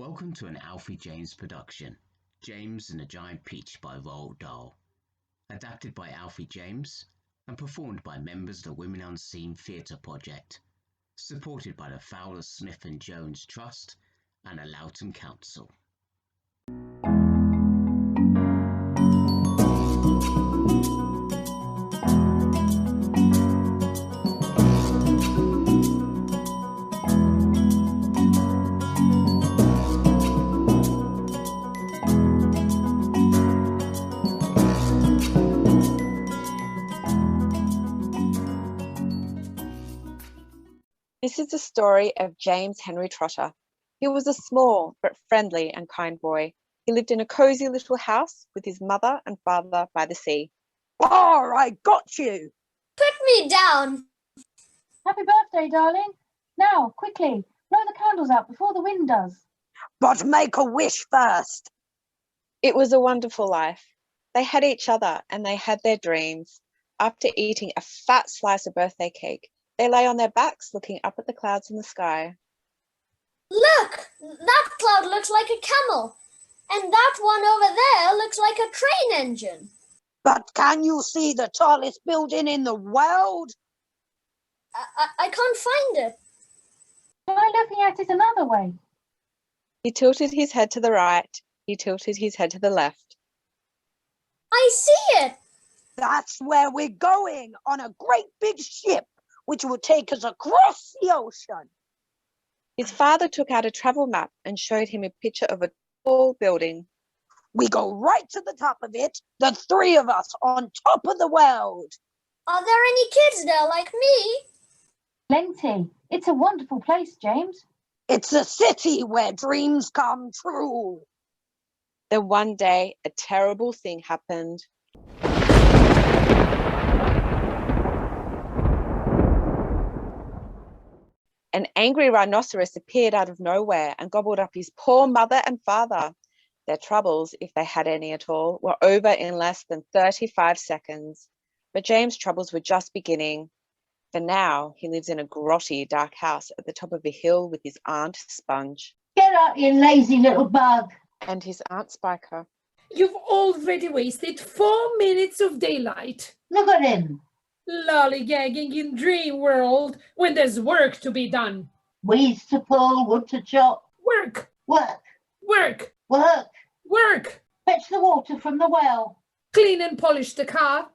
Welcome to an Alfie James production, James and the Giant Peach by Roald Dahl. Adapted by Alfie James and performed by members of the Women Unscene Theatre Project, supported by the Fowler, Smith and Jones Trust and the Loughton Council. This is the story of James Henry Trotter. He was a small but friendly and kind boy. He lived in a cosy little house with his mother and father by the sea. Oh, I got you! Put me down! Happy birthday, darling. Now, quickly, blow the candles out before the wind does. But make a wish first. It was a wonderful life. They had each other and they had their dreams. After eating a fat slice of birthday cake, they lay on their backs looking up at the clouds in the sky. Look! That cloud looks like a camel. And that one over there looks like a train engine. But can you see the tallest building in the world? I can't find it. Try looking at it another way. He tilted his head to the right. He tilted his head to the left. I see it! That's where we're going, on a great big ship, which will take us across the ocean. His father took out a travel map and showed him a picture of a tall building. We go right to the top of it, the three of us on top of the world. Are there any kids there like me? Plenty. It's a wonderful place, James. It's a city where dreams come true. Then one day, a terrible thing happened. An angry rhinoceros appeared out of nowhere and gobbled up his poor mother and father. Their troubles, if they had any at all, were over in less than 35 seconds. But James' troubles were just beginning. For now, he lives in a grotty, dark house at the top of a hill with his Aunt Sponge. Get up, you lazy little bug. And his Aunt Spiker. You've already wasted 4 minutes of daylight. Look at him. Lollygagging in dream world when there's work to be done. Weeds to pull, wood to chop. Work, Work, work, work. work. Fetch the water from the well. Clean and polish the car.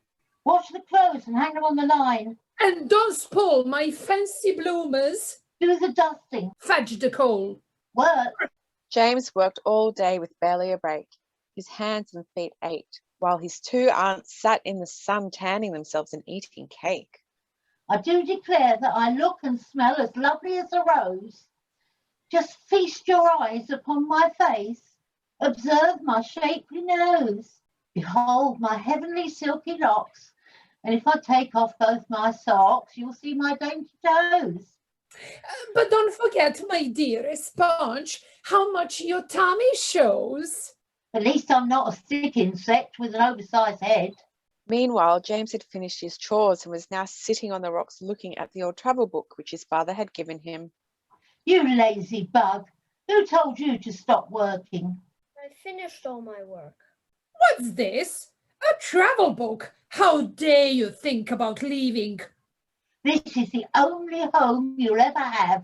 Wash the clothes and hang them on the line. And don't spoil my fancy bloomers. Do the dusting. Fudge the coal. Work. James worked all day with barely a break. His hands and feet ached, while his two aunts sat in the sun tanning themselves and eating cake. I do declare that I look and smell as lovely as a rose. Just feast your eyes upon my face. Observe my shapely nose. Behold my heavenly silky locks. And if I take off both my socks, you'll see my dainty toes. But don't forget, my dear Sponge, how much your tummy shows. At least I'm not a stick insect with an oversized head. Meanwhile, James had finished his chores and was now sitting on the rocks looking at the old travel book which his father had given him. You lazy bug. Who told you to stop working? I finished all my work. What's this? A travel book? How dare you think about leaving? This is the only home you'll ever have.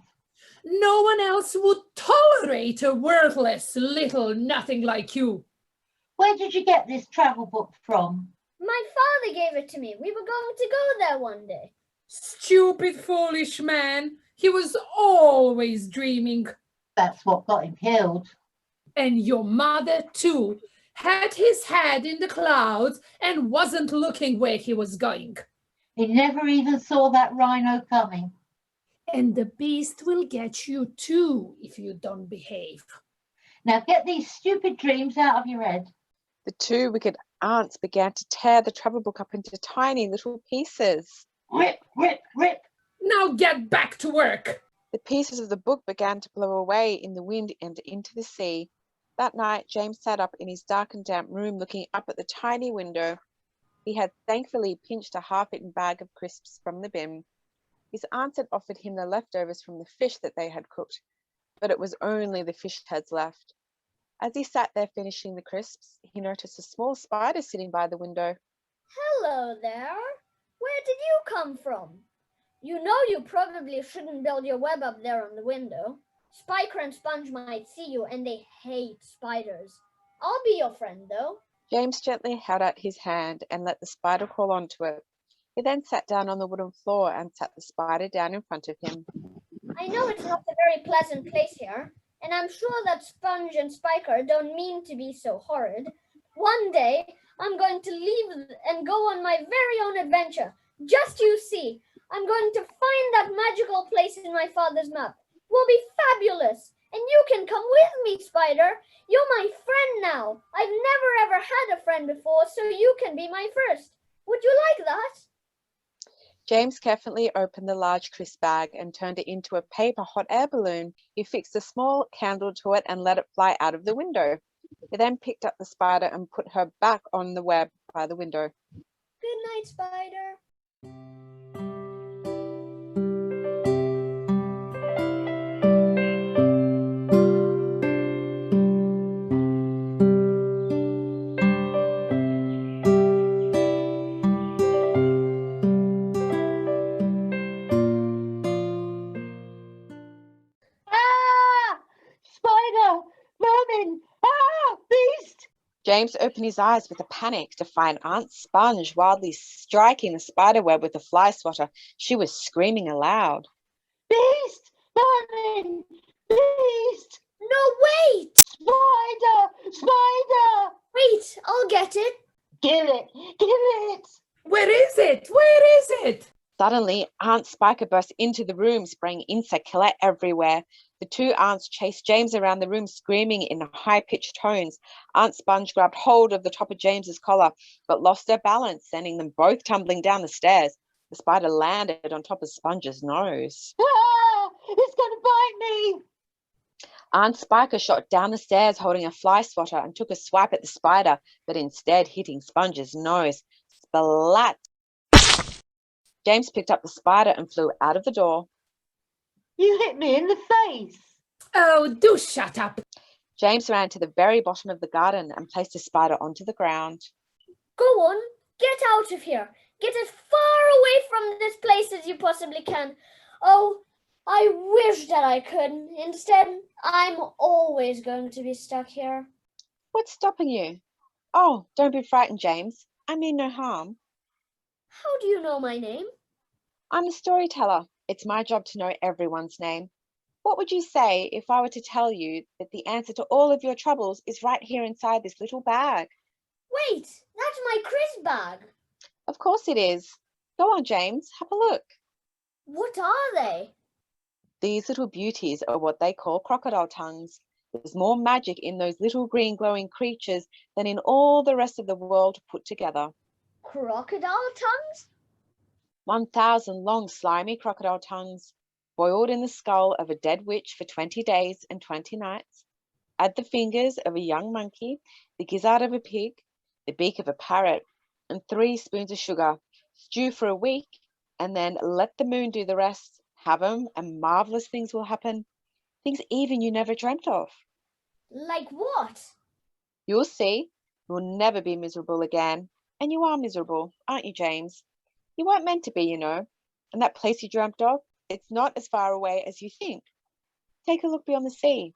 No one else would tolerate a worthless little nothing like you. Where did you get this travel book from? My father gave it to me. We were going to go there one day. Stupid, foolish man. He was always dreaming. That's what got him killed. And your mother, too, had his head in the clouds and wasn't looking where he was going. He never even saw that rhino coming. And the beast will get you, too, if you don't behave. Now get these stupid dreams out of your head. The two wicked aunts began to tear the travel book up into tiny little pieces. Rip, rip, rip. Now get back to work. The pieces of the book began to blow away in the wind and into the sea. That night, James sat up in his dark and damp room looking up at the tiny window. He had thankfully pinched a half-eaten bag of crisps from the bin. His aunts had offered him the leftovers from the fish that they had cooked, but it was only the fish heads left. As he sat there finishing the crisps, he noticed a small spider sitting by the window. Hello there. Where did you come from? You know you probably shouldn't build your web up there on the window. Spiker and Sponge might see you and they hate spiders. I'll be your friend though. James gently held out his hand and let the spider crawl onto it. He then sat down on the wooden floor and sat the spider down in front of him. I know it's not a very pleasant place here, and I'm sure that Sponge and Spiker don't mean to be so horrid. One day, I'm going to leave and go on my very own adventure. Just you see, I'm going to find that magical place in my father's map. Will be fabulous, and you can come with me, Spider. You're my friend now. I've never ever had a friend before, so you can be my first. Would you like that? James carefully opened the large crisp bag and turned it into a paper hot air balloon. He fixed a small candle to it and let it fly out of the window. He then picked up the spider and put her back on the web by the window. Good night, Spider. Ah! Spider! Vermin! Ah! Beast! James opened his eyes with a panic to find Aunt Sponge wildly striking the spider web with a fly swatter. She was screaming aloud. Beast! Vermin! Beast! No, wait! Spider! Spider! Wait, I'll get it. Give it! Give it! Where is it? Where is it? Suddenly, Aunt Spiker burst into the room, spraying insect killer everywhere. The two aunts chased James around the room, screaming in high-pitched tones. Aunt Sponge grabbed hold of the top of James's collar, but lost her balance, sending them both tumbling down the stairs. The spider landed on top of Sponge's nose. Ah! It's going to bite me! Aunt Spiker shot down the stairs, holding a fly swatter, and took a swipe at the spider, but instead hitting Sponge's nose. Splat! James picked up the spider and flew out of the door. You hit me in the face! Oh, do shut up. James ran to the very bottom of the garden and placed the spider onto the ground. Go on, get out of here. Get as far away from this place as you possibly can. Oh, I wish that I could. Instead, I'm always going to be stuck here. What's stopping you? Oh, don't be frightened, James. I mean no harm. How do you know my name? I'm a storyteller. It's my job to know everyone's name. What would you say if I were to tell you that the answer to all of your troubles is right here inside this little bag? Wait, that's my crisp bag. Of course it is. Go on, James, have a look. What are they? These little beauties are what they call crocodile tongues. There's more magic in those little green glowing creatures than in all the rest of the world put together. Crocodile tongues? 1,000 long slimy crocodile tongues, boiled in the skull of a dead witch for 20 days and 20 nights. Add the fingers of a young monkey, the gizzard of a pig, the beak of a parrot, and 3 spoons of sugar. Stew for a week, and then let the moon do the rest. Have 'em, and marvelous things will happen. Things even you never dreamt of. Like what? You'll see. You'll never be miserable again. And you are miserable, aren't you, James? You weren't meant to be, you know. And that place you dreamt of, it's not as far away as you think. Take a look beyond the sea,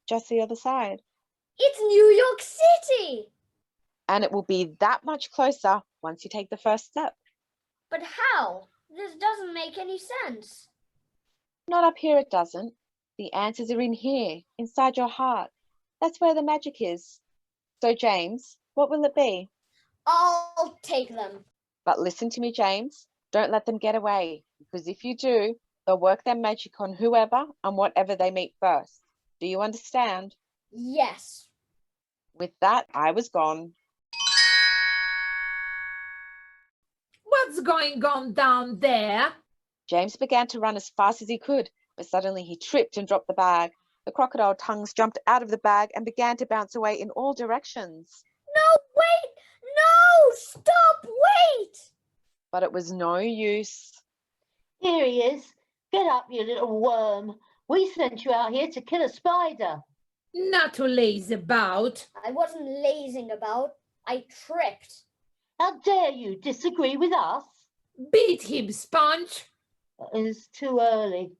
just the other side. It's New York City! And it will be that much closer once you take the first step. But how? This doesn't make any sense. Not up here, it doesn't. The answers are in here, inside your heart. That's where the magic is. So, James, what will it be? I'll take them. But listen to me, James. Don't let them get away, because if you do, they'll work their magic on whoever and whatever they meet first. Do you understand? Yes. With that, I was gone. What's going on down there? James began to run as fast as he could, but suddenly he tripped and dropped the bag. The crocodile tongues jumped out of the bag and began to bounce away in all directions. No, wait! No! Stop! Wait! But it was no use. Here he is. Get up, you little worm. We sent you out here to kill a spider. Not to laze about. I wasn't lazing about. I tripped. How dare you disagree with us? Beat him, Sponge. It's too early.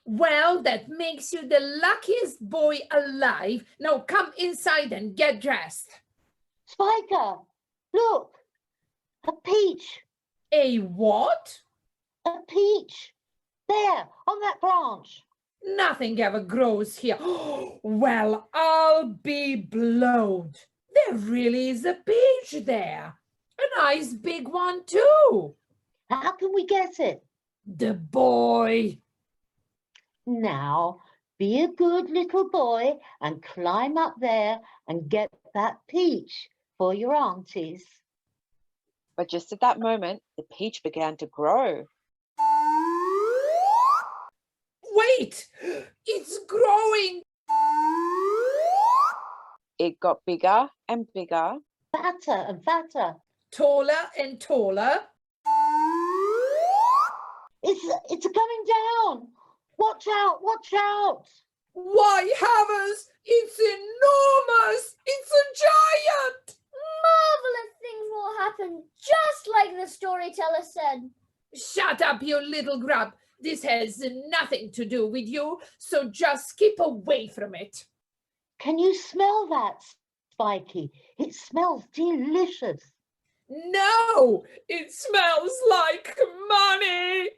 Well, that makes you the luckiest boy alive. Now come inside and get dressed. Spiker, look, a peach. A what? A peach. There, on that branch. Nothing ever grows here. Well, I'll be blowed. There really is a peach there. A nice big one, too. How can we get it? The boy. Now, be a good little boy and climb up there and get that peach for your aunties. But just at that moment, the peach began to grow. Wait, it's growing. It got bigger and bigger. Fatter and fatter. Taller and taller. It's coming down. Watch out, watch out. Why, heavens, it's enormous. It's a giant. Marvelous things will happen, just like the storyteller said. Shut up, you little grub. This has nothing to do with you, so just keep away from it. Can you smell that, Spiky? It smells delicious. No, it smells like money.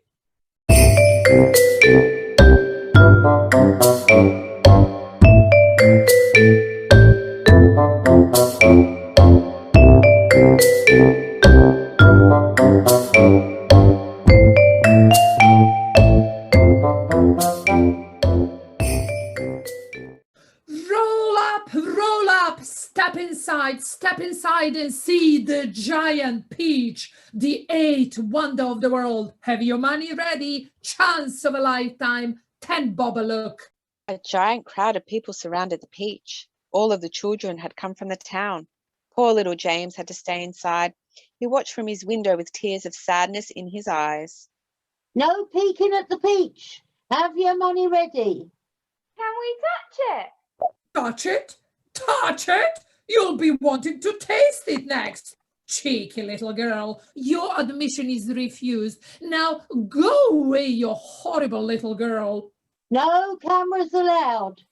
Roll up, step inside and see the giant peach, the eighth wonder of the world. Have your money ready? Chance of a lifetime, 10 bob a look. A giant crowd of people surrounded the peach. All of the children had come from the town. Poor little James had to stay inside. He watched from his window with tears of sadness in his eyes. No peeking at the peach. Have your money ready. Can we touch it? Touch it? Touch it? You'll be wanting to taste it next. Cheeky little girl, your admission is refused. Now go away, you horrible little girl. No cameras allowed.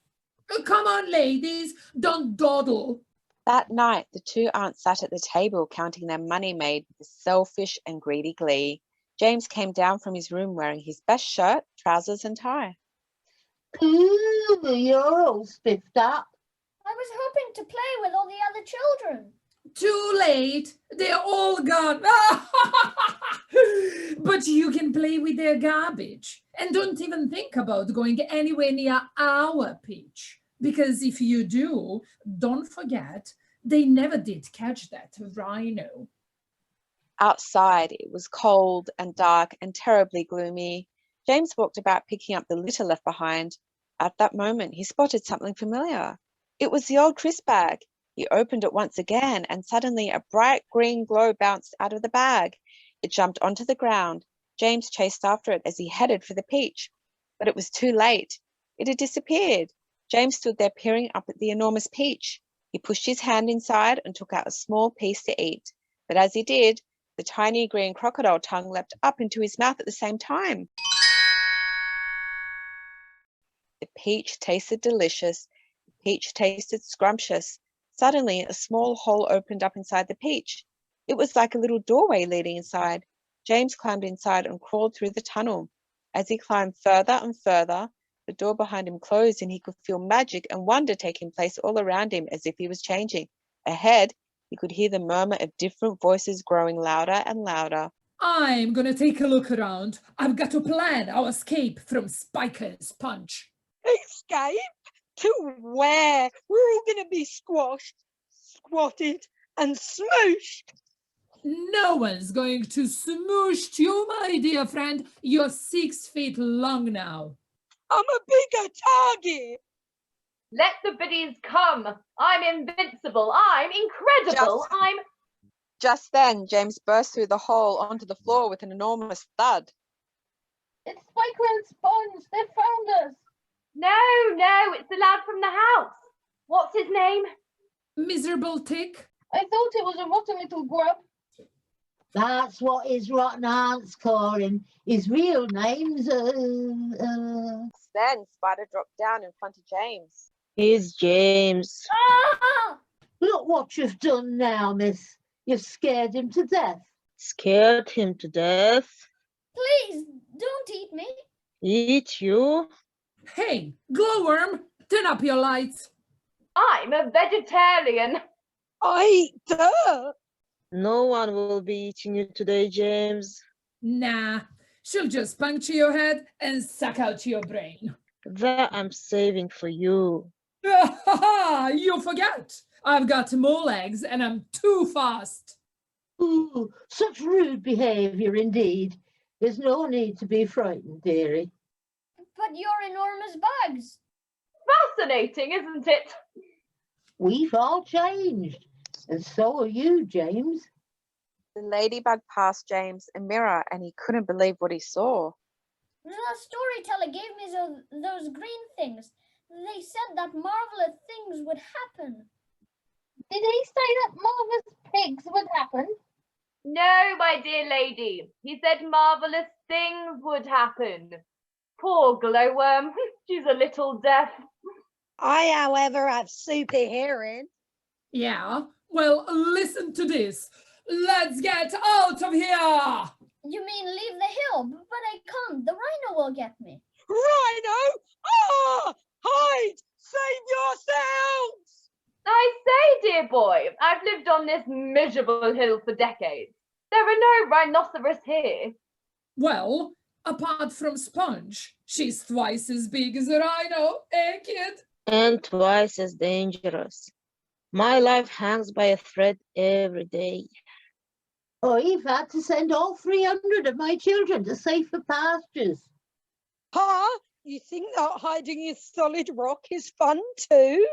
Come on, ladies, don't dawdle. That night, the two aunts sat at the table counting their money made with selfish and greedy glee. James came down from his room wearing his best shirt, trousers and tie. Ooh, you're all spiffed up. I was hoping to play with all the other children. Too late. They're all gone. But you can play with their garbage. And don't even think about going anywhere near our peach. Because if you do, don't forget, they never did catch that rhino. Outside, it was cold and dark and terribly gloomy. James walked about picking up the litter left behind. At that moment, he spotted something familiar. It was the old crisp bag. He opened it once again, and suddenly a bright green glow bounced out of the bag. It jumped onto the ground. James chased after it as he headed for the peach. But it was too late. It had disappeared. James stood there peering up at the enormous peach. He pushed his hand inside and took out a small piece to eat. But as he did, the tiny green crocodile tongue leapt up into his mouth at the same time. The peach tasted delicious. The peach tasted scrumptious. Suddenly, a small hole opened up inside the peach. It was like a little doorway leading inside. James climbed inside and crawled through the tunnel. As he climbed further and further, the door behind him closed and he could feel magic and wonder taking place all around him as if he was changing. Ahead, he could hear the murmur of different voices growing louder and louder. I'm gonna take a look around. I've got to plan our escape from Spiker's punch. Escape? To where? We're all going to be squashed, squatted and smooshed. No one's going to smoosh you, my dear friend. You're 6 feet long now. I'm a bigger target. Let the biddies come. I'm invincible. I'm incredible. Just then, James burst through the hole onto the floor with an enormous thud. It's Spiker and Sponge. They found us. No, it's the lad from the house. What's his name? Miserable tick. I thought it was a rotten little grub. That's what his rotten aunts call him. His real name's Then Spider dropped down in front of James. Here's James. Ah! Look what you've done now, miss. You've scared him to death. Scared him to death. Please, don't eat me. Eat you? Hey, glowworm, turn up your lights. I'm a vegetarian. I duh. No one will be eating you today, James. Nah, she'll just puncture your head and suck out your brain. That I'm saving for you. You forget. I've got more legs and I'm too fast. Ooh, such rude behaviour indeed. There's no need to be frightened, dearie. But you're enormous bugs. Fascinating, isn't it? We've all changed, and so are you, James. The ladybug passed James a mirror and he couldn't believe what he saw. The storyteller gave me those green things. They said that marvelous things would happen. Did he say that marvellous pigs would happen? No, my dear lady. He said marvellous things would happen. Poor glowworm. She's a little deaf. I, however, have super hearing. Yeah, well, listen to this. Let's get out of here. You mean leave the hill? But I can't. The rhino will get me. Rhino! Ah! Hide! Save yourselves! I say, dear boy, I've lived on this miserable hill for decades. There are no rhinoceros here. Well, apart from Sponge, she's twice as big as a rhino, eh, kid? And twice as dangerous. My life hangs by a thread every day. I've had to send all 300 of my children to safer pastures. Huh? You think that hiding in solid rock is fun too?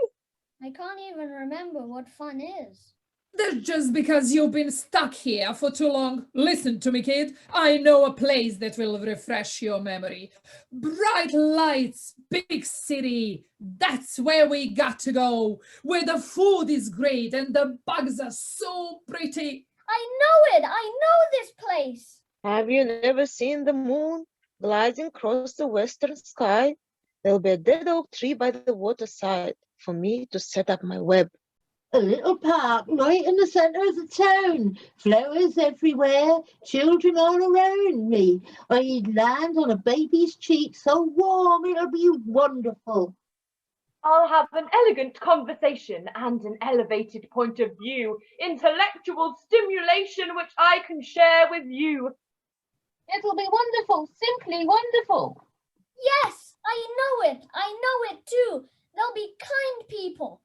I can't even remember what fun is. That's just because you've been stuck here for too long. Listen to me, kid. I know a place that will refresh your memory. Bright lights, big city. That's where we got to go. Where the food is great and the bugs are so pretty. I know it. I know this place. Have you never seen the moon gliding across the western sky? There'll be a dead oak tree by the waterside for me to set up my web. A little park right in the centre of the town. Flowers everywhere, children all around me. I'd land on a baby's cheek so warm, it'll be wonderful. I'll have an elegant conversation and an elevated point of view, intellectual stimulation which I can share with you. It'll be wonderful, simply wonderful. Yes, I know it. I know it too. There'll be kind people,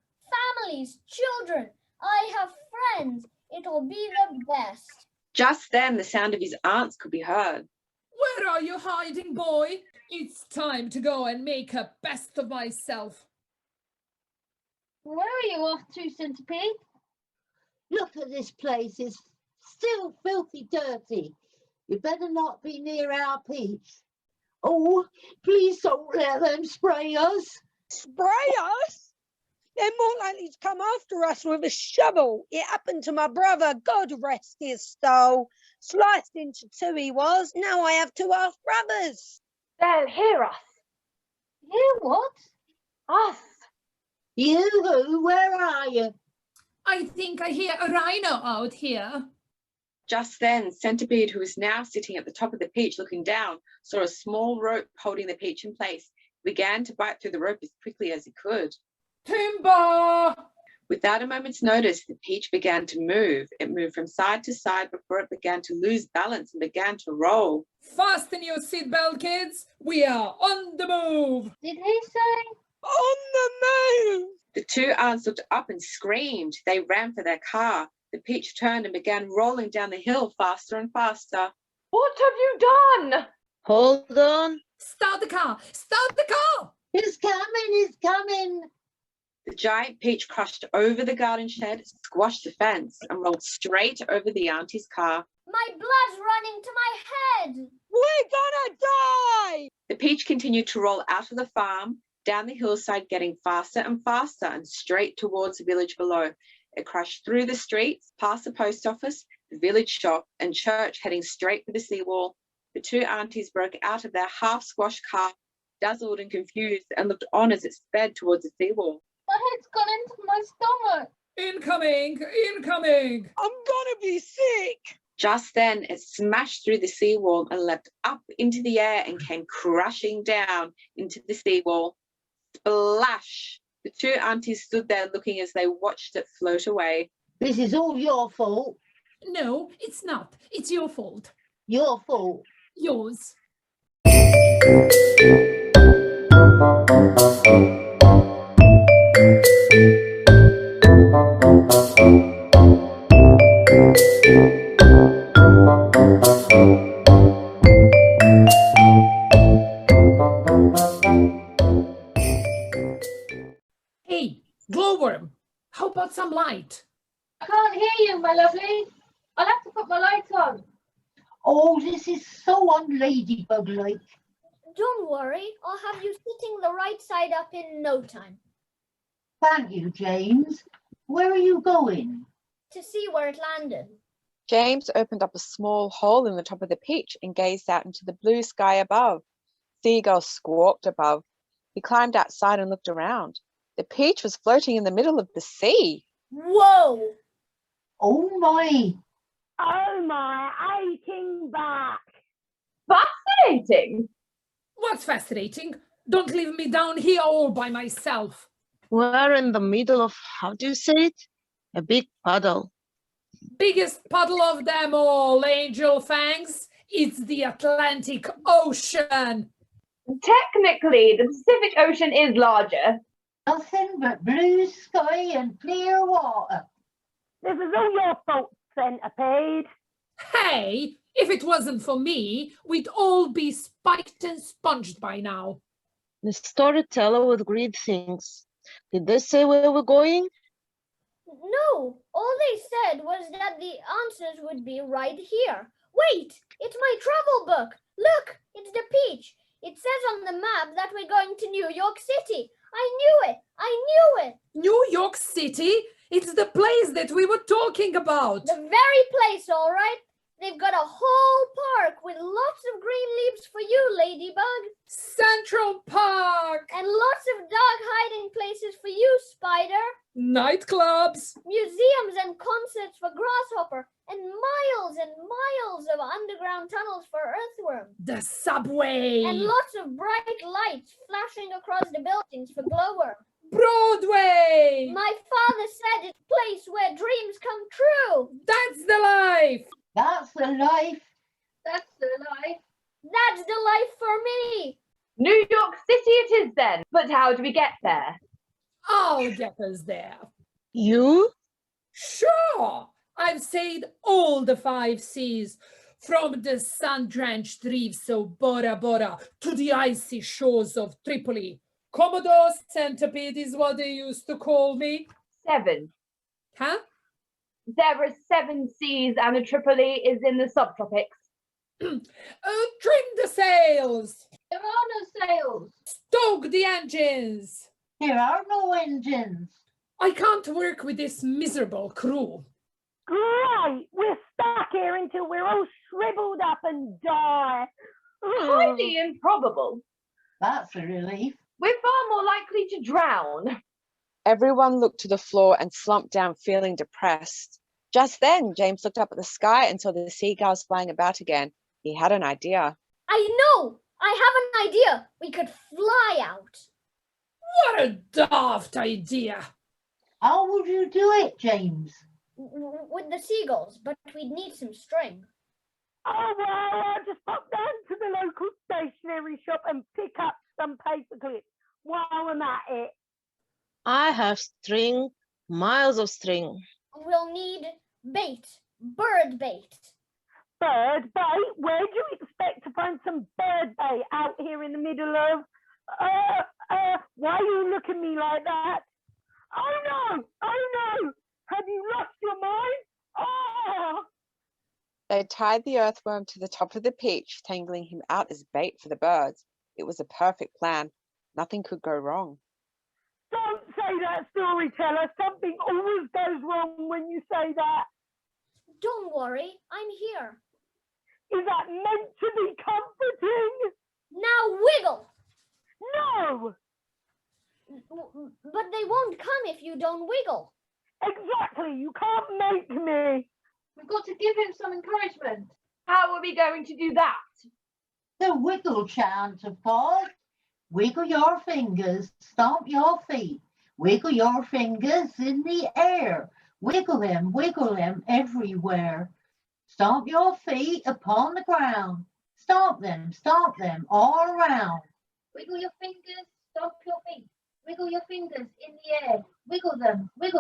families, children. I have friends. It'll be the best. Just then, the sound of his aunts could be heard. Where are you hiding, boy? It's time to go and make a best of myself. Where are you off to, Centipede? Look at this place. It's still filthy dirty. You better not be near our peach. Oh, please don't let them spray us. Spray us? They're more likely to come after us with a shovel. It happened to my brother, God rest his soul. Sliced into two he was. Now I have two half brothers. They'll hear us. Hear what? Us. You who? Where are you? I think I hear a rhino out here. Just then, Centipede, who was now sitting at the top of the peach looking down, saw a small rope holding the peach in place. He began to bite through the rope as quickly as he could. Timber! Without a moment's notice, the peach began to move. It moved from side to side before it began to lose balance and began to roll. Fasten your seatbelt, kids. We are on the move. Did he say? On the move! The two aunts looked up and screamed. They ran for their car. The peach turned and began rolling down the hill faster and faster. What have you done? Hold on. Start the car. Start the car. He's coming, he's coming. The giant peach crushed over the garden shed, squashed the fence, and rolled straight over the auntie's car. My blood's running to my head. We're gonna die! The peach continued to roll out of the farm, down the hillside, getting faster and faster and straight towards the village below. It crashed through the streets, past the post office, the village shop, and church, heading straight for the seawall. The two aunties broke out of their half-squashed car, dazzled and confused, and looked on as it sped towards the seawall. My head's gone into my stomach. Incoming! Incoming! I'm gonna be sick! Just then, it smashed through the seawall and leapt up into the air and came crashing down into the seawall. Splash! The two aunties stood there looking as they watched it float away. This is all your fault. No, it's not. It's your fault. Your fault. Yours. Hey, glowworm, how about some light? I can't hear you, my lovely. I'll have to put my light on. Oh, this is so un-ladybug-like. Don't worry, I'll have you sitting the right side up in no time. Thank you, James. Where are you going? To see where it landed. James opened up a small hole in the top of the peach and gazed out into the blue sky above. Seagulls squawked above. He climbed outside and looked around. The peach was floating in the middle of the sea. Whoa! Oh, my. Oh my aching back! Fascinating. What's fascinating? Don't leave me down here all by myself. We're in the middle of, how do you say it? A big puddle. Biggest puddle of them all, Angel Fangs. It's the Atlantic Ocean. Technically, the Pacific Ocean is larger. Nothing but blue sky and clear water. This is all your fault, Centipede. Hey, if it wasn't for me, we'd all be spiked and sponged by now. The storyteller would read things. Did they say where we're going? No, all they said was that the answers would be right here. Wait, it's my travel book. Look, it's the peach. It says on the map that we're going to New York City. I knew it. I knew it. New York City? It's the place that we were talking about. The very place, all right. They've got a whole park with lots of green leaves for you, Ladybug. Central Park. And lots of dark hiding places for you, Spider. Nightclubs. Museums and concerts for Grasshopper. And miles of underground tunnels for Earthworm. The subway. And lots of bright lights flashing across the buildings for Glowworm. Broadway. My father said it's a place where dreams come true. That's the life. That's the life. That's the life. That's the life for me. New York City it is then. But how do we get there? I'll get us there. You? Sure. I've sailed all the 5 seas, from the sun-drenched reefs of Bora Bora to the icy shores of Tripoli. Commodore Centipede is what they used to call me. 7. Huh? There are 7 seas and the Tripoli is in the subtropics. Trim the sails. There are no sails. Stoke the engines. There are no engines. I can't work with this miserable crew. Great! We're stuck here until we're all shriveled up and die. Highly improbable. That's a relief. We're far more likely to drown. Everyone looked to the floor and slumped down, feeling depressed. Just then, James looked up at the sky and saw the seagulls flying about again. He had an idea. I know! I have an idea! We could fly out. What a daft idea. How would you do it, James? With the seagulls, but we'd need some string. Oh, well, I'll just pop down to the local stationery shop and pick up some paper clips while I'm at it. I have string, miles of string. We'll need bait, bird bait. Bird bait? Where do you expect to find some bird bait out here in the middle of... why are you looking at me like that? Oh no! Have you lost your mind? Oh! They tied the earthworm to the top of the peach, tangling him out as bait for the birds. It was a perfect plan. Nothing could go wrong. Don't say that, storyteller. Something always goes wrong when you say that. Don't worry, I'm here. Is that meant to be comforting? Now wiggle! No! But they won't come if you don't wiggle. Exactly, you can't make me. We've got to give him some encouragement. How are we going to do that? The wiggle chant, of course. Wiggle your fingers, stomp your feet. Wiggle your fingers in the air. Wiggle them everywhere. Stomp your feet upon the ground. Stomp them all around. Wiggle your fingers, stomp your feet. Wiggle your fingers in the air. Wiggle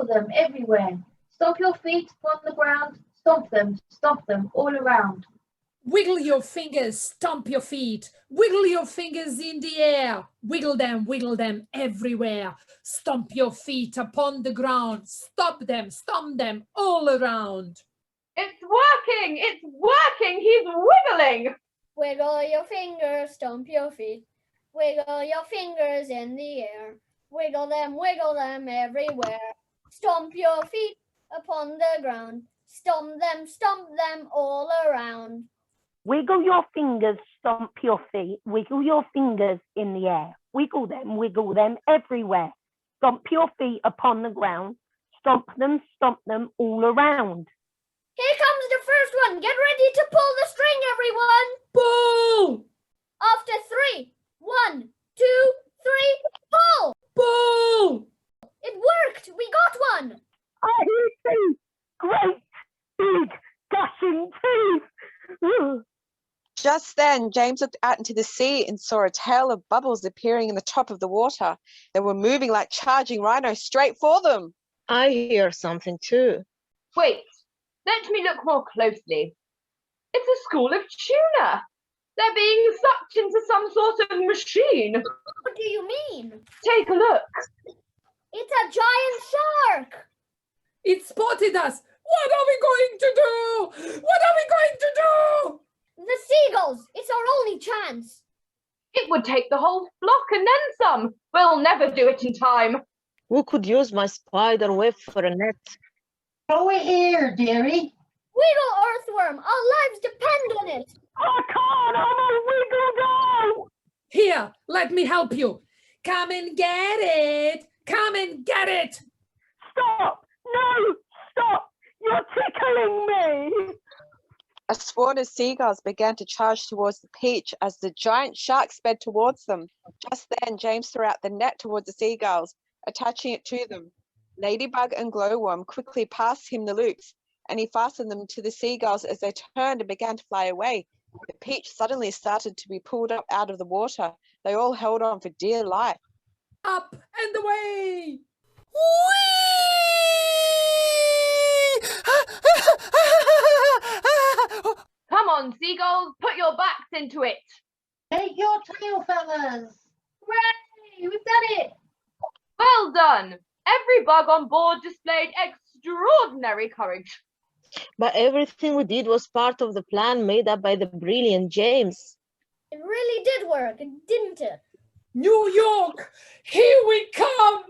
them everywhere. Stomp your feet upon the ground. Stomp them all around. Wiggle your fingers, stomp your feet. Wiggle your fingers in the air. Wiggle them everywhere. Stomp your feet upon the ground. Stomp them all around. It's working! It's working! He's wiggling! Wiggle your fingers, stomp your feet. Wiggle your fingers in the air. Wiggle them everywhere. Stomp your feet upon the ground. Stomp them all around. Wiggle your fingers, stomp your feet. Wiggle your fingers in the air. Wiggle them everywhere. Stomp your feet upon the ground. Stomp them all around. Here comes the first one. Get ready to pull the string, everyone. Pull! After 3. 1, 2, 3, pull! Pull! It worked. We got one. I hear two great, big, gushing teeth. Just then, James looked out into the sea and saw a tail of bubbles appearing in the top of the water. They were moving like charging rhinos straight for them. I hear something too. Wait, let me look more closely. It's a school of tuna. They're being sucked into some sort of machine. What do you mean? Take a look. It's a giant shark. It spotted us. What are we going to do? What are we going to do? The seagulls. It's our only chance. It would take the whole flock and then some. We'll never do it in time. Who could use my spider web for a net? Throw it here, dearie. Wiggle, earthworm. Our lives depend on it. I can't, I'm a wiggled out. Here, let me help you. Come and get it. Come and get it. Stop! No, stop! You're tickling me. A swarm of seagulls began to charge towards the peach as the giant shark sped towards them. Just then, James threw out the net towards the seagulls, attaching it to them. Ladybug and Glowworm quickly passed him the loops, and he fastened them to the seagulls as they turned and began to fly away. The peach suddenly started to be pulled up out of the water. They all held on for dear life. Up and away. Come on, seagulls, put your backs into it. Take your tail, fellas. Hooray! We've done it. Well done. Every bug on board displayed extraordinary courage. But everything we did was part of the plan made up by the brilliant James. It really did work, didn't it? New York, here we come.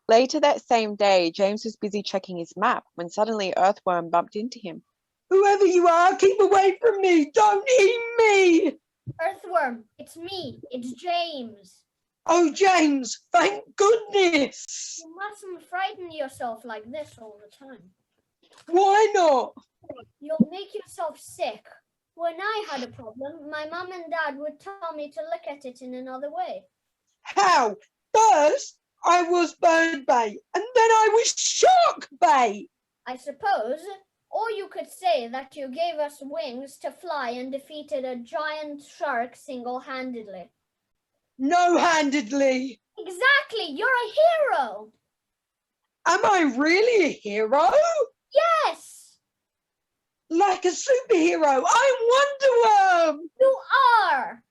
Later that same day, James was busy checking his map when suddenly Earthworm bumped into him. Whoever you are, keep away from me. Don't eat me. Earthworm, it's me. It's James. Oh, James, thank goodness. You mustn't frighten yourself like this all the time. Why not? You'll make yourself sick. When I had a problem, my mum and dad would tell me to look at it in another way. How? First, I was bird bait, and then I was shark bait. I suppose. Or you could say that you gave us wings to fly and defeated a giant shark single-handedly. No-handedly. Exactly! You're a hero! Am I really a hero? Yes, Like a superhero? I'm Wonder Worm! you are.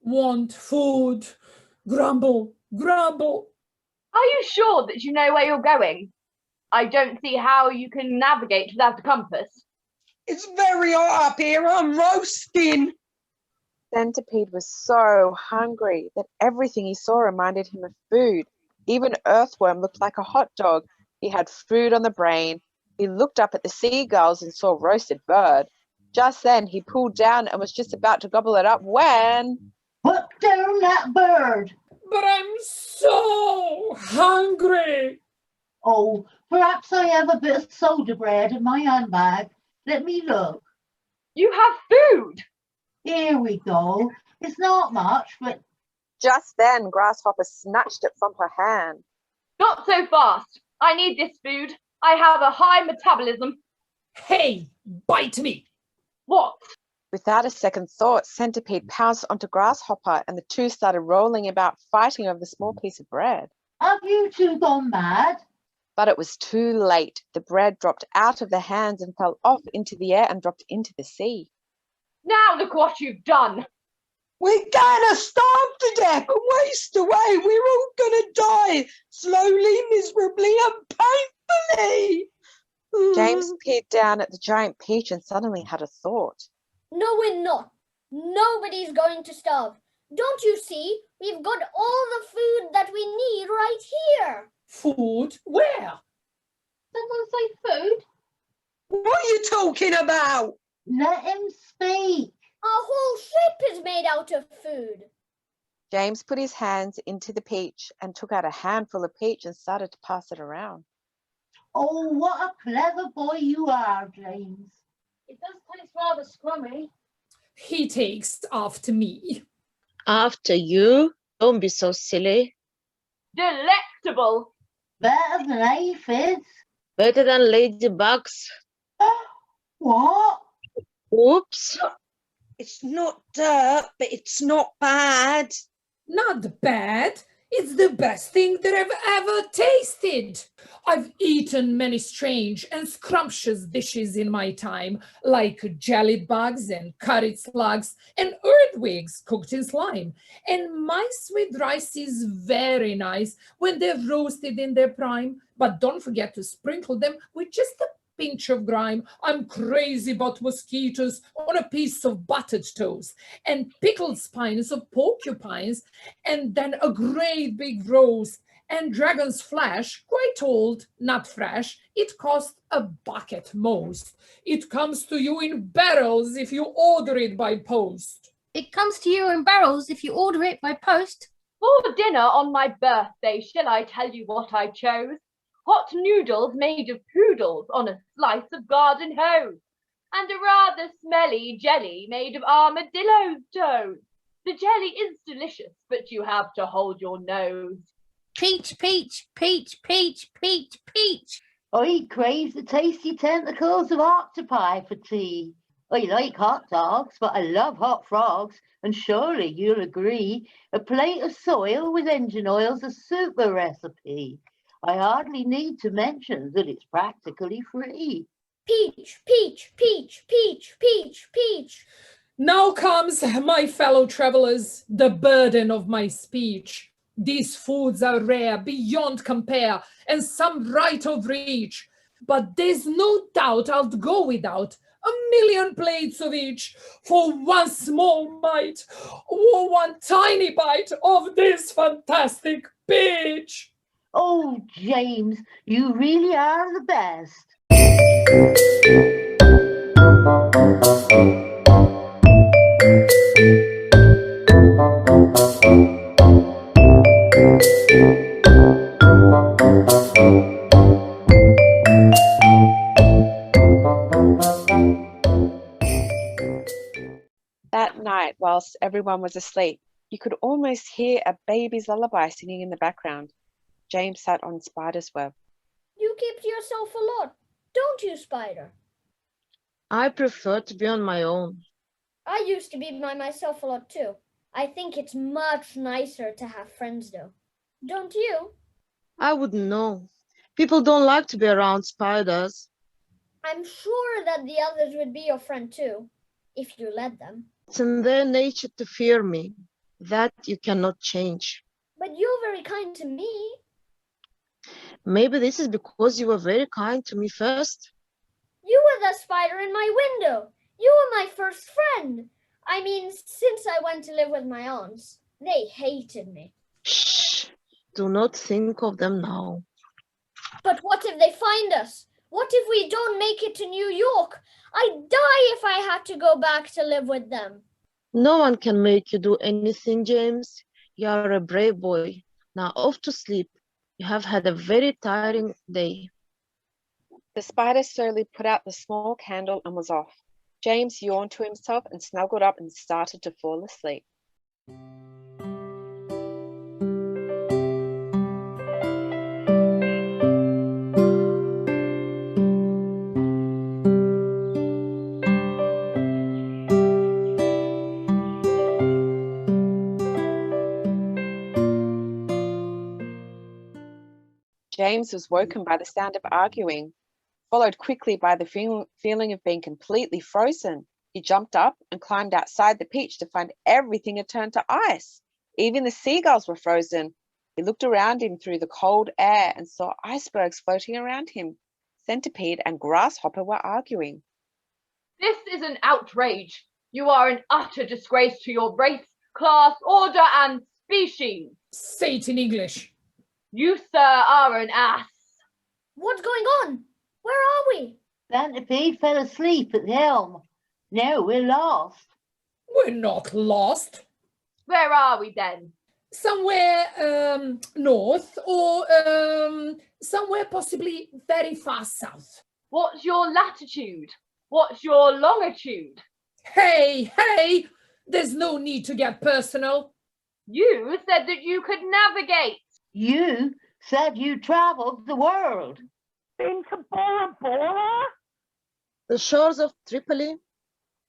Want food. Grumble, grumble. Are you sure that you know where you're going? I don't see how you can navigate without a compass. It's very hot up here. I'm roasting. Centipede was so hungry that everything he saw reminded him of food. Even Earthworm looked like a hot dog. He had food on the brain. He looked up at the seagulls and saw roasted bird. Just then he pulled down and was just about to gobble it up when... Put down that bird. But I'm so hungry. Oh, perhaps I have a bit of soda bread in my handbag. Let me look. You have food! Here we go. It's not much, but Just then Grasshopper snatched it from her hand. Not so fast. I need this food. I have a high metabolism. Hey, bite me. What? Without a second thought, Centipede pounced onto Grasshopper and the two started rolling about, fighting over the small piece of bread. have you two gone mad? But it was too late. The bread dropped out of their hands and fell off into the air and dropped into the sea. Now look what you've done. We're gonna starve to death and waste away. We're all gonna die slowly, miserably, and painfully. James peered down at the giant peach and suddenly had a thought. No, we're not. Nobody's going to starve. Don't you see? We've got all the food that we need right here. Food? Where? Someone say food? What are you talking about? Let him speak. Our whole ship is made out of food. James put his hands into the peach and took out a handful of peach and started to pass it around. Oh, what a clever boy you are, James. It does taste rather scrummy. He takes after me. After you? Don't be so silly. Delectable. Better than aphids. Better than ladybugs. What? Oops. It's not dirt, but it's not bad. Not bad. It's the best thing that I've ever tasted. I've eaten many strange and scrumptious dishes in my time, like jellied bugs and curried slugs and earthwigs cooked in slime. And mice with rice is very nice when they're roasted in their prime, but don't forget to sprinkle them with just a pinch of grime. I'm crazy about mosquitoes on a piece of buttered toast and pickled spines of porcupines, and then a great big roast and dragon's flesh, quite old, not fresh. It costs a bucket most. It comes to you in barrels if you order it by post. It comes to you in barrels if you order it by post. For dinner on my birthday, shall I tell you what I chose? Hot noodles made of poodles on a slice of garden hose, and a rather smelly jelly made of armadillo's toes. The jelly is delicious, but you have to hold your nose. Peach, peach, peach, peach, peach, peach. I crave the tasty tentacles of octopi for tea. I like hot dogs, but I love hot frogs, and surely you'll agree, a plate of soil with engine oil's a super recipe. I hardly need to mention that it's practically free. Peach, peach, peach, peach, peach, peach. Now comes, my fellow travelers, the burden of my speech. These foods are rare, beyond compare, and some right of reach. But there's no doubt I'll go without 1,000,000 plates of each for one small mite or one tiny bite of this fantastic peach. Oh, James, you really are the best. That night, night, whilst everyone was asleep, you could almost hear a baby's lullaby singing in the background. James sat on Spider's web. You keep to yourself a lot, don't you, Spider? I prefer to be on my own. I used to be by myself a lot too. I think it's much nicer to have friends though. Don't you? I wouldn't know. People don't like to be around spiders. I'm sure that the others would be your friend too, if you let them. It's in their nature to fear me. That you cannot change. But you're very kind to me. Maybe this is because you were very kind to me first. You were the spider in my window. You were my first friend. I mean, since I went to live with my aunts. They hated me. Shh! Do not think of them now. But what if they find us? What if we don't make it to New York? I'd die if I had to go back to live with them. No one can make you do anything, James. You are a brave boy. Now off to sleep. You have had a very tiring day. The spider slowly put out the small candle and was off. James yawned to himself and snuggled up and started to fall asleep. James was woken by the sound of arguing, followed quickly by the feeling of being completely frozen. He jumped up and climbed outside the peach to find everything had turned to ice. Even the seagulls were frozen. He looked around him through the cold air and saw icebergs floating around him. Centipede and grasshopper were arguing. This is an outrage. You are an utter disgrace to your race, class, order, and species. Say it in English. You, sir, are an ass. What's going on? Where are we? Centipede fell asleep at the helm. Now we're lost. We're not lost. Where are we then? Somewhere north or somewhere possibly very far south. What's your latitude? What's your longitude? Hey, there's no need to get personal. You said that you could navigate. You said you traveled the world. Been to Bora Bora? The shores of Tripoli.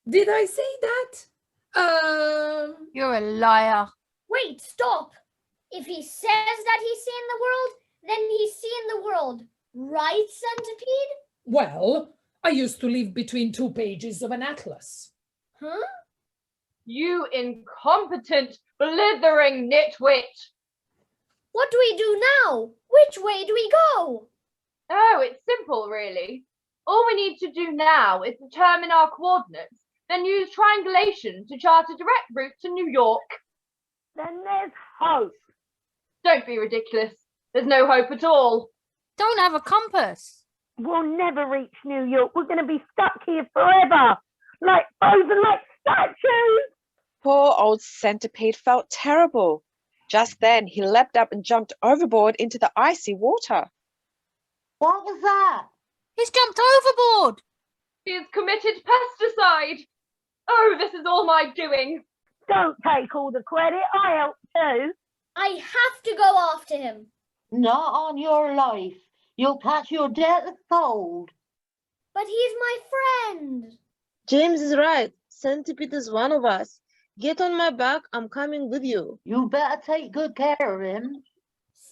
Did I say that? You're a liar. Wait, stop. If he says that he's seen the world, then he's seen the world. Right, Centipede? Well, I used to live between 2 pages of an atlas. Huh? You incompetent, blithering nitwit. What do we do now? Which way do we go? Oh, it's simple, really. All we need to do now is determine our coordinates, then use triangulation to chart a direct route to New York. Then there's hope. Don't be ridiculous. There's no hope at all. Don't have a compass. We'll never reach New York. We're going to be stuck here forever. Like frozen like statues. Poor old Centipede felt terrible. Just then, he leapt up and jumped overboard into the icy water. What was that? He's jumped overboard. He's committed pesticide. Oh, this is all my doing. Don't take all the credit. I helped too. I have to go after him. Not on your life. You'll catch your death of cold. But he's my friend. James is right. Centipede is one of us. Get on my back. I'm coming with you. You better take good care of him.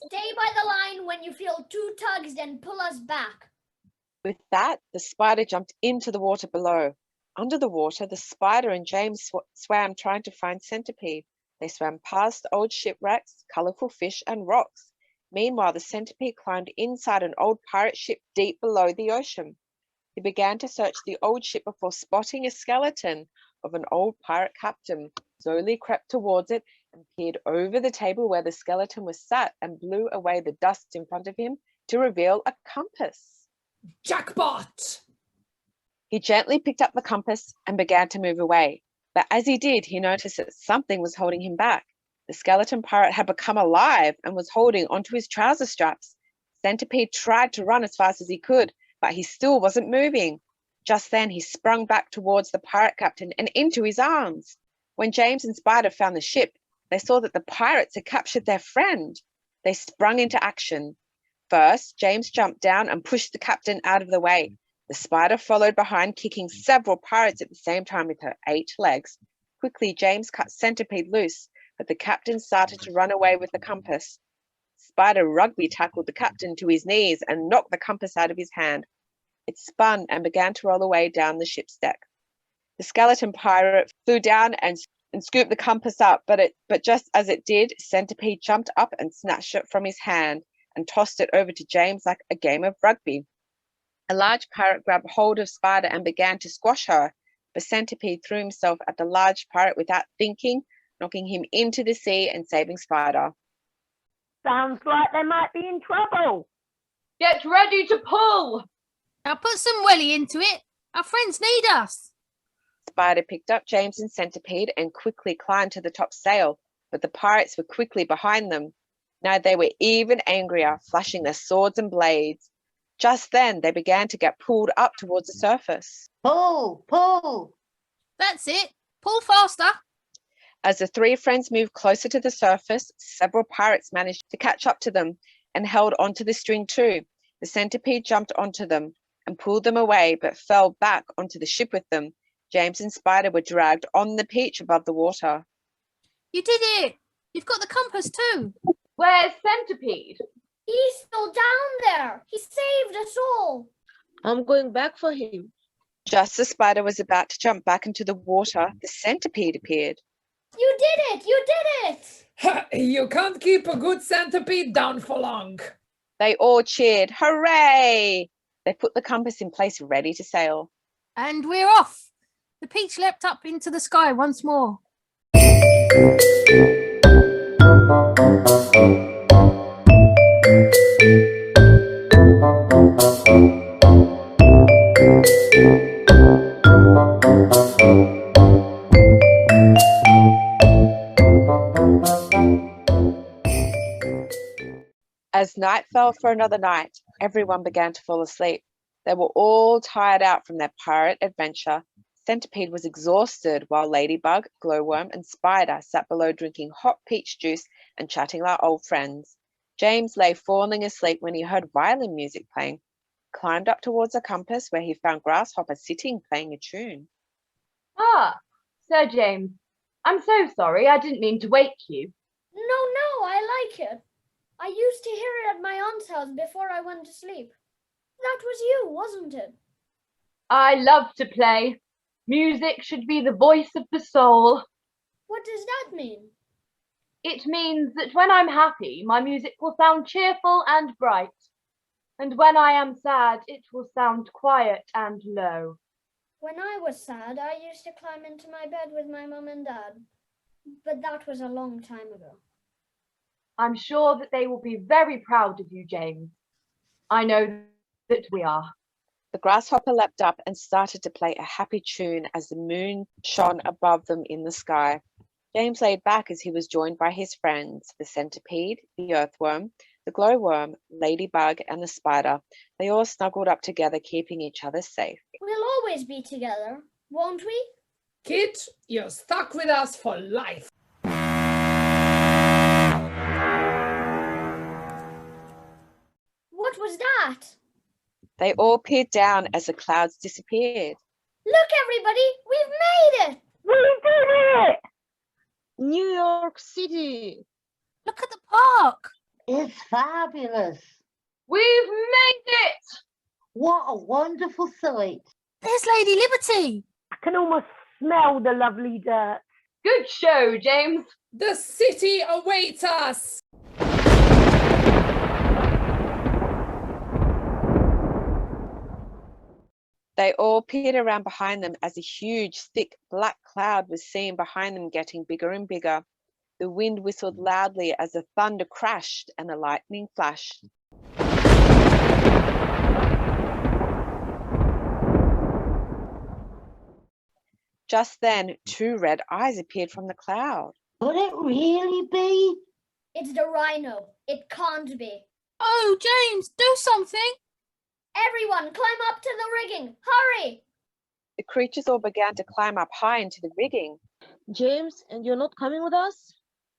Stay by the line when you feel 2 tugs and pull us back. With that, the spider jumped into the water below. Under the water, the spider and James swam trying to find Centipede. They swam past old shipwrecks, colourful fish and rocks. Meanwhile, the Centipede climbed inside an old pirate ship deep below the ocean. He began to search the old ship before spotting a skeleton of an old pirate captain, slowly crept towards it and peered over the table where the skeleton was sat and blew away the dust in front of him to reveal a compass. Jackpot! He gently picked up the compass and began to move away. But as he did, he noticed that something was holding him back. The skeleton pirate had become alive and was holding onto his trouser straps. Centipede tried to run as fast as he could, but he still wasn't moving. Just then, he sprung back towards the pirate captain and into his arms. When James and Spider found the ship, they saw that the pirates had captured their friend. They sprung into action. First, James jumped down and pushed the captain out of the way. The Spider followed behind, kicking several pirates at the same time with her 8 legs. Quickly, James cut Centipede loose, but the captain started to run away with the compass. Spider rugby tackled the captain to his knees and knocked the compass out of his hand. It spun and began to roll away down the ship's deck. The skeleton pirate flew down and scooped the compass up, but just as it did, Centipede jumped up and snatched it from his hand and tossed it over to James like a game of rugby. A large pirate grabbed hold of Spider and began to squash her, but Centipede threw himself at the large pirate without thinking, knocking him into the sea and saving Spider. Sounds like they might be in trouble. Get ready to pull. Now put some welly into it. Our friends need us. Spider picked up James and Centipede and quickly climbed to the top sail, but the pirates were quickly behind them. Now they were even angrier, flashing their swords and blades. Just then, they began to get pulled up towards the surface. Pull, pull. That's it. Pull faster. As the 3 friends moved closer to the surface, several pirates managed to catch up to them and held onto the string too. The Centipede jumped onto them and pulled them away, but fell back onto the ship with them. James and Spider were dragged on the beach above the water. You did it. You've got the compass too. Where's Centipede? He's still down there. He saved us all. I'm going back for him. Just as Spider was about to jump back into the water, the Centipede appeared. You did it! You did it! You can't keep a good centipede down for long. They all cheered, hooray! They put the compass in place, ready to sail. And we're off. The peach leapt up into the sky once more. As night fell for another night, everyone began to fall asleep. They were all tired out from their pirate adventure. Centipede was exhausted, while Ladybug, Glowworm, and Spider sat below drinking hot peach juice and chatting like old friends. James lay falling asleep when he heard violin music playing. He climbed up towards a compass where he found Grasshopper sitting playing a tune. Ah, Sir James. I'm so sorry. I didn't mean to wake you. No, I like it. I used to hear it at my aunt's house before I went to sleep. That was you, wasn't it? I love to play. Music should be the voice of the soul. What does that mean? It means that when I'm happy, my music will sound cheerful and bright. And when I am sad, it will sound quiet and low. When I was sad, I used to climb into my bed with my mum and dad. But that was a long time ago. I'm sure that they will be very proud of you, James. I know that we are. The Grasshopper leapt up and started to play a happy tune as the moon shone above them in the sky. James laid back as he was joined by his friends, the Centipede, the Earthworm, the Glowworm, Ladybug, and the Spider. They all snuggled up together, keeping each other safe. We'll always be together, won't we? Kit, you're stuck with us for life. What was that? They all peered down as the clouds disappeared. Look, everybody, we've made it! We did it! New York City. Look at the park. It's fabulous. We've made it! What a wonderful sight. There's Lady Liberty. I can almost smell the lovely dirt. Good show, James. The city awaits us. They all peered around behind them as a huge, thick, black cloud was seen behind them, getting bigger and bigger. The wind whistled loudly as the thunder crashed and the lightning flashed. Just then, 2 red eyes appeared from the cloud. Could it really be? It's the rhino. It can't be. Oh, James, do something. Everyone, climb up to the rigging. Hurry! The creatures all began to climb up high into the rigging. James, and you're not coming with us?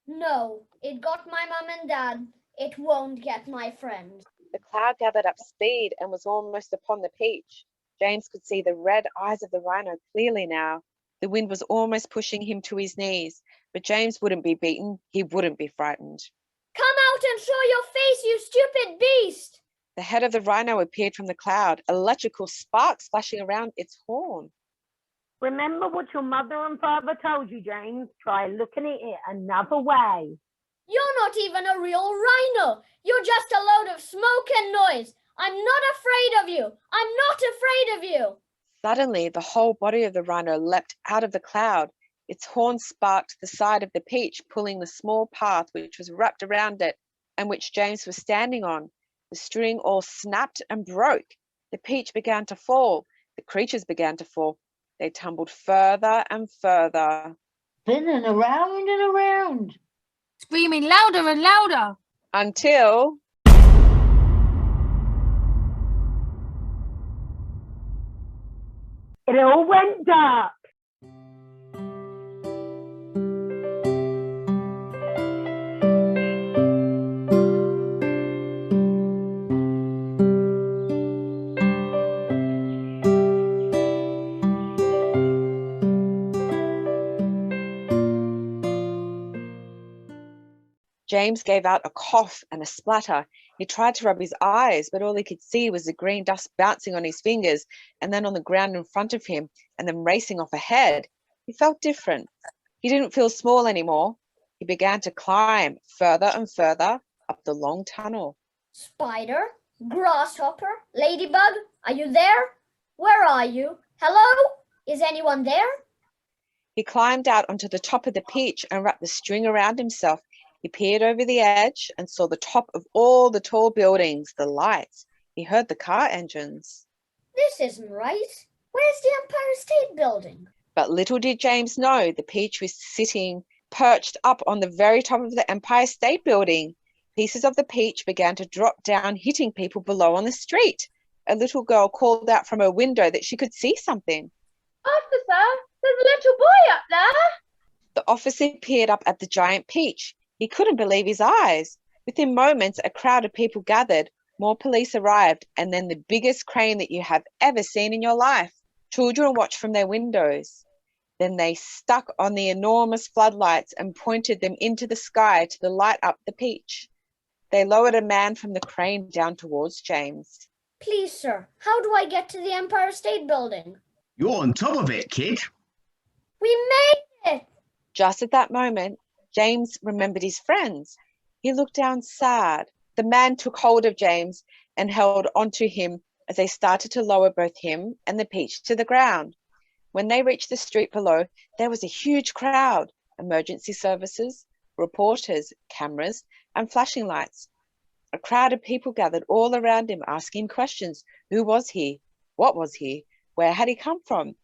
No, it got my mum and dad. It won't get my friends. The cloud gathered up speed and was almost upon the peach. James could see the red eyes of the rhino clearly now. The wind was almost pushing him to his knees, but James wouldn't be beaten. He wouldn't be frightened. Come out and show your face, you stupid beast! The head of the rhino appeared from the cloud, electrical sparks flashing around its horn. Remember what your mother and father told you, James. Try looking at it another way. You're not even a real rhino. You're just a load of smoke and noise. I'm not afraid of you. I'm not afraid of you. Suddenly, the whole body of the rhino leapt out of the cloud. Its horn sparked the side of the peach, pulling the small path which was wrapped around it and which James was standing on. The string all snapped and broke. The peach began to fall. The creatures began to fall. They tumbled further and further. Spinning around and around. Screaming louder and louder. Until... It all went dark. James gave out a cough and a splatter. He tried to rub his eyes, but all he could see was the green dust bouncing on his fingers and then on the ground in front of him and then racing off ahead. He felt different. He didn't feel small anymore. He began to climb further and further up the long tunnel. Spider, grasshopper, ladybug, are you there? Where are you? Hello? Is anyone there? He climbed out onto the top of the peach and wrapped the string around himself. He peered over the edge and saw the top of all the tall buildings, the lights. He heard the car engines. This isn't right. Where's the Empire State Building? But little did James know the peach was sitting perched up on the very top of the Empire State Building. Pieces of the peach began to drop down, hitting people below on the street. A little girl called out from her window that she could see something. Officer, there's a little boy up there. The officer peered up at the giant peach. He couldn't believe his eyes. Within moments, a crowd of people gathered. More police arrived, and then the biggest crane that you have ever seen in your life. Children watched from their windows. Then they stuck on the enormous floodlights and pointed them into the sky to light up the peach. They lowered a man from the crane down towards James. Please, sir, how do I get to the Empire State Building? You're on top of it, kid. We made it! Just at that moment, James remembered his friends. He looked down sad. The man took hold of James and held onto him as they started to lower both him and the peach to the ground. When they reached the street below, there was a huge crowd, emergency services, reporters, cameras, and flashing lights. A crowd of people gathered all around him, asking questions. Who was he? What was he? Where had he come from?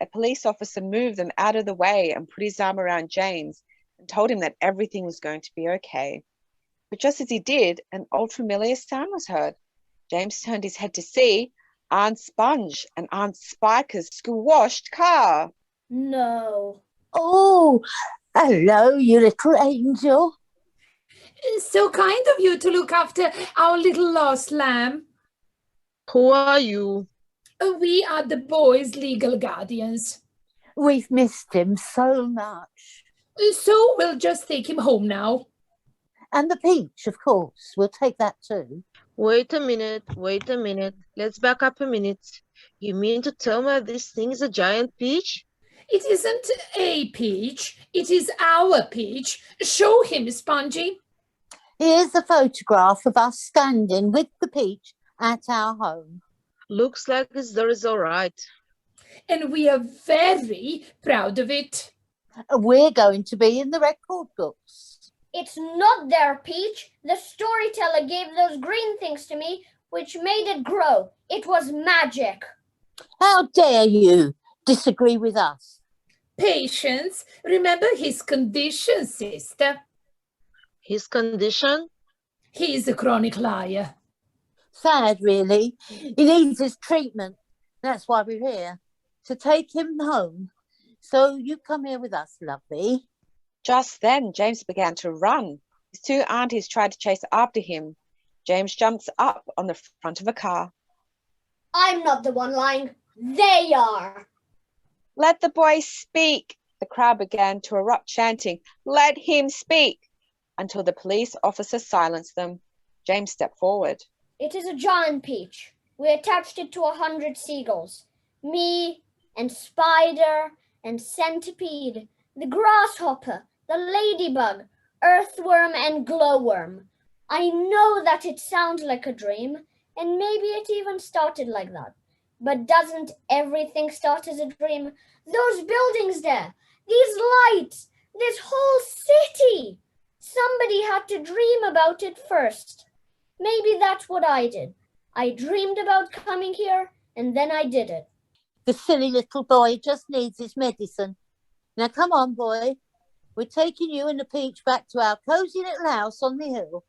A police officer moved them out of the way and put his arm around James and told him that everything was going to be okay. But just as he did, an old familiar sound was heard. James turned his head to see Aunt Sponge and Aunt Spiker's squashed car. No. Oh, hello, you little angel. So kind of you to look after our little lost lamb. Who are you? We are the boy's legal guardians. We've missed him so much. So we'll just take him home now. And the peach, of course. We'll take that too. Wait a minute. Let's back up a minute. You mean to tell me this thing is a giant peach? It isn't a peach. It is our peach. Show him, Spongy. Here's a photograph of us standing with the peach at our home. Looks like the result right. And we are very proud of it. We're going to be in the record books. It's not their peach. The storyteller gave those green things to me, which made it grow. It was magic. How dare you disagree with us? Patience. Remember his condition, sister. His condition? He is a chronic liar. Sad, really. He needs his treatment. That's why we're here, to take him home So you come here with us, lovey. Just then, James began to run. His two aunties tried to chase after him. James jumps up on the front of a car. I'm not the one lying. They are. Let the boy speak. The crowd began to erupt, chanting, "Let him speak," until the police officer silenced them. James stepped forward. It is a giant peach. We attached it to 100 seagulls. Me and spider and centipede, the grasshopper, the ladybug, earthworm and glowworm. I know that it sounds like a dream, and maybe it even started like that. But doesn't everything start as a dream? Those buildings there, these lights, this whole city. Somebody had to dream about it first. Maybe that's what I did. I dreamed about coming here, and then I did it. The silly little boy just needs his medicine. Now come on, boy. We're taking you and the peach back to our cosy little house on the hill.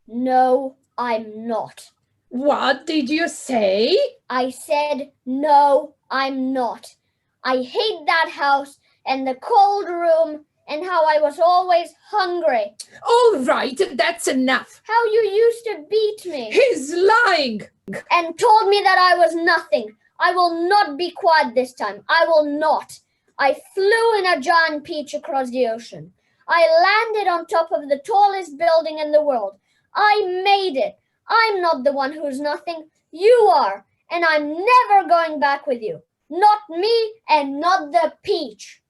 No, I'm not. What did you say? I said, no, I'm not. I hate that house and the cold room and how I was always hungry. All right, that's enough. How you used to beat me. He's lying. And told me that I was nothing. I will not be quiet this time. I will not. I flew in a giant peach across the ocean. I landed on top of the tallest building in the world. I made it. I'm not the one who's nothing. You are. And I'm never going back with you. Not me and not the peach.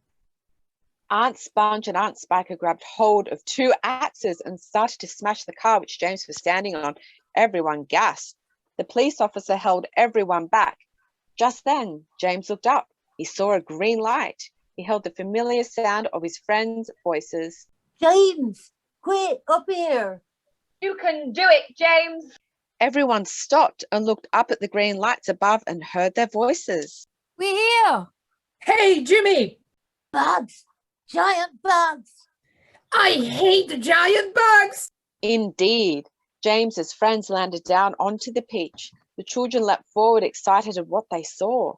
Aunt Sponge and Aunt Spiker grabbed hold of two axes and started to smash the car which James was standing on. Everyone gasped. The police officer held everyone back. Just then, James looked up. He saw a green light. He heard the familiar sound of his friends' voices. James, quick, up here. You can do it, James. Everyone stopped and looked up at the green lights above and heard their voices. We're here. Hey, Jimmy. Bugs, giant bugs. I hate giant bugs. Indeed, James's friends landed down onto the peach. The children leapt forward, excited at what they saw.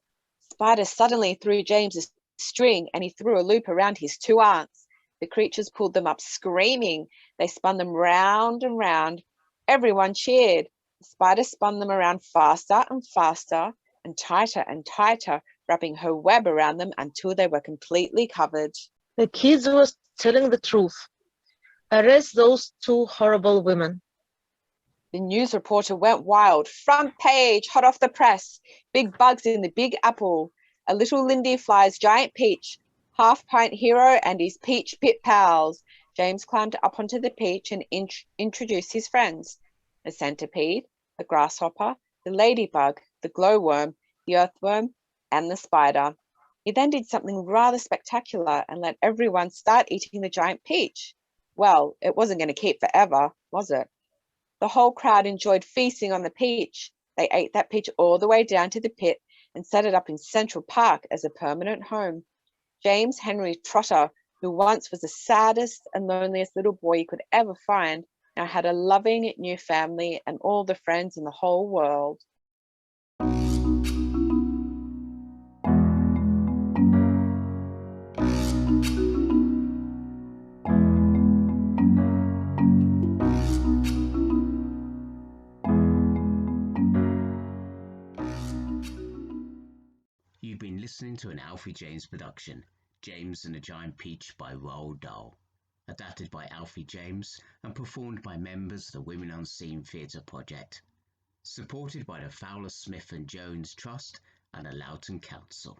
Spider suddenly threw James a string and he threw a loop around his two aunts. The creatures pulled them up screaming. They spun them round and round. Everyone cheered. The spider spun them around faster and faster and tighter, wrapping her web around them until they were completely covered. The kids were telling the truth. Arrest those two horrible women. The news reporter went wild. Front page, hot off the press. Big bugs in the Big Apple. A little Lindy flies giant peach. Half-pint hero and his peach pit pals. James climbed up onto the peach and introduced his friends. The centipede, the grasshopper, the ladybug, the glowworm, the earthworm, and the spider. He then did something rather spectacular and let everyone start eating the giant peach. Well, it wasn't going to keep forever, was it? The whole crowd enjoyed feasting on the peach. They ate that peach all the way down to the pit and set it up in Central Park as a permanent home. James Henry Trotter, who once was the saddest and loneliest little boy you could ever find, now had a loving new family and all the friends in the whole world. You've been listening to an Alfie James production, James and the Giant Peach by Roald Dahl, adapted by Alfie James and performed by members of the Women Unseen Theatre Project, supported by the Fowler, Smith and Jones Trust and the Loughton Council.